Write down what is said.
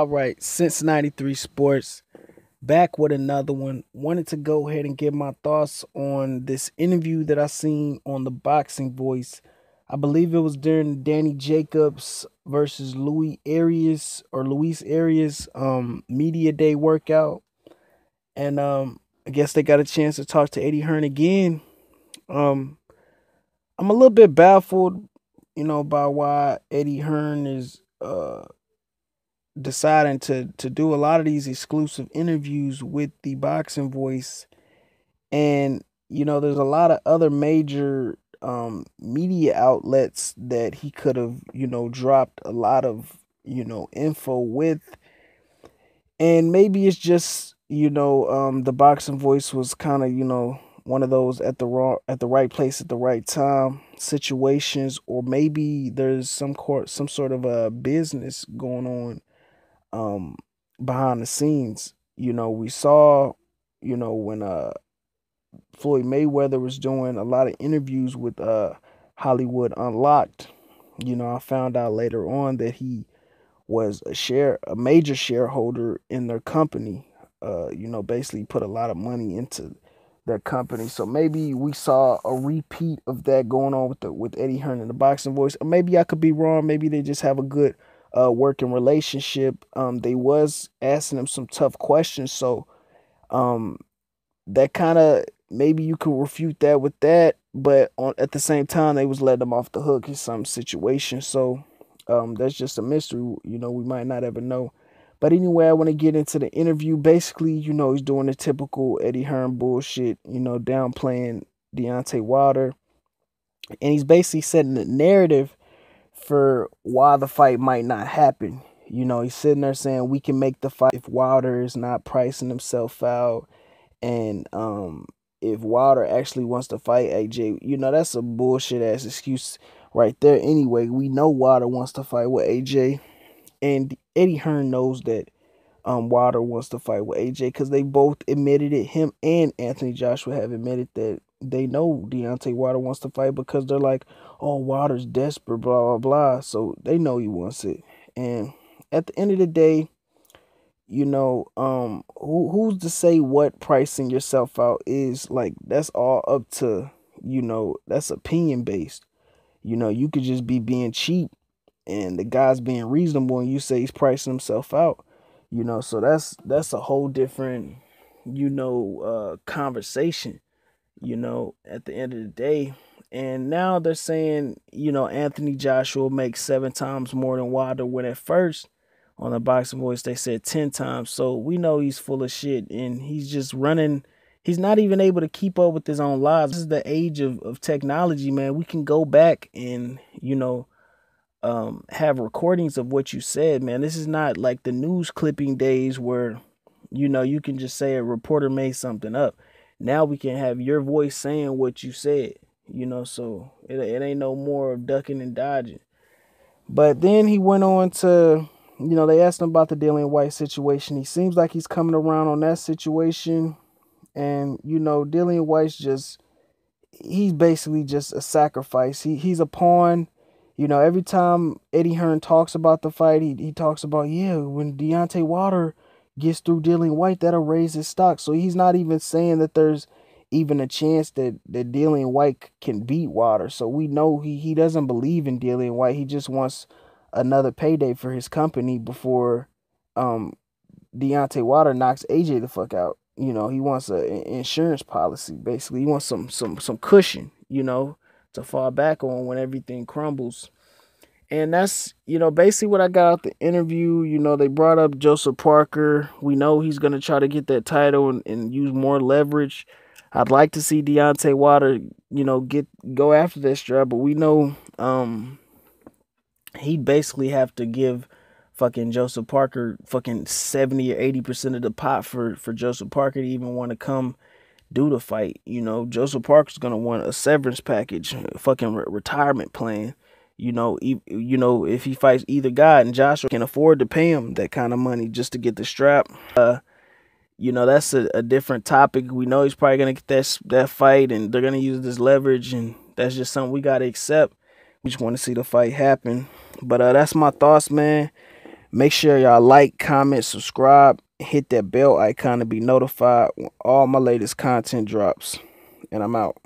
All right, since 93 Sports, back with another one. Wanted to go ahead and give my thoughts on this interview that I seen on the Boxing Voice. I believe it was during Danny Jacobs versus Luis Arias media day workout. And I guess they got a chance to talk to Eddie Hearn again. Um I'm a little bit baffled, by why Eddie Hearn is deciding to do a lot of these exclusive interviews with the Boxing Voice. And there's a lot of other major media outlets that he could have dropped a lot of info with. And maybe it's just the Boxing Voice was kind of one of those at the right place at the right time situations, or maybe there's some sort of a business going on um behind the scenes. We saw, when Floyd Mayweather was doing a lot of interviews with Hollywood Unlocked. I found out later on that he was a major shareholder in their company. Basically put a lot of money into their company. So maybe we saw a repeat of that going on with Eddie Hearn and the Boxing Voice. Or maybe I could be wrong. Maybe they just have a good working relationship. They was asking him some tough questions, so um, that kind of, maybe you could refute that with that, but at the same time they was letting him off the hook in some situations. So that's just a mystery. We might not ever know. But anyway, I want to get into the interview. Basically, he's doing the typical Eddie Hearn bullshit, downplaying Deontay Wilder. And he's basically setting the narrative for why the fight might not happen. He's sitting there saying we can make the fight if Wilder is not pricing himself out. And if Wilder actually wants to fight AJ, that's a bullshit ass excuse right there. Anyway, we know Wilder wants to fight with AJ. And Eddie Hearn knows that Wilder wants to fight with AJ because they both admitted it. Him and Anthony Joshua have admitted that they know Deontay Wilder wants to fight because they're like, oh, Wilder's desperate, blah, blah, blah. So they know he wants it. And at the end of the day, who's to say what pricing yourself out is? Like, that's all up to, that's opinion based. You could just be being cheap and the guy's being reasonable and you say he's pricing himself out. So that's a whole different conversation, at the end of the day. And now they're saying, Anthony Joshua makes 7 times more than Wilder, when at first on the Boxing Voice they said 10 times. So we know he's full of shit and he's just running. He's not even able to keep up with his own lives. This is the age of technology, man. We can go back and have recordings of what you said, man. This is not like the news clipping days where you can just say a reporter made something up. Now we can have your voice saying what you said, so it ain't no more of ducking and dodging. But then he went on to, they asked him about the Dillian White situation. He seems like he's coming around on that situation. And Dillian White's he's basically just a sacrifice. He's a pawn. Every time Eddie Hearn talks about the fight, he talks about, yeah, when Deontay Wilder gets through Dillian White, that'll raise his stock. So he's not even saying that there's even a chance that Dillian White can beat Wilder. So we know he doesn't believe in Dillian White. He just wants another payday for his company before Deontay Wilder knocks AJ the fuck out. He wants an insurance policy, basically. He wants some cushion, to fall back on when everything crumbles. And that's, basically what I got out the interview. They brought up Joseph Parker. We know he's going to try to get that title and use more leverage. I'd like to see Deontay Wilder, go after that strap, but we know he'd basically have to give fucking Joseph Parker fucking 70 or 80% of the pot for Joseph Parker to even want to come do the fight. Joseph Parker's gonna want a severance package, a fucking retirement plan. If he fights either guy, and Joshua can afford to pay him that kind of money just to get the strap. That's a different topic. We know he's probably gonna get that fight, and they're gonna use this leverage, and that's just something we gotta accept. We just want to see the fight happen. But that's my thoughts, man. Make sure y'all like, comment, subscribe, hit that bell icon to be notified when all my latest content drops. And I'm out.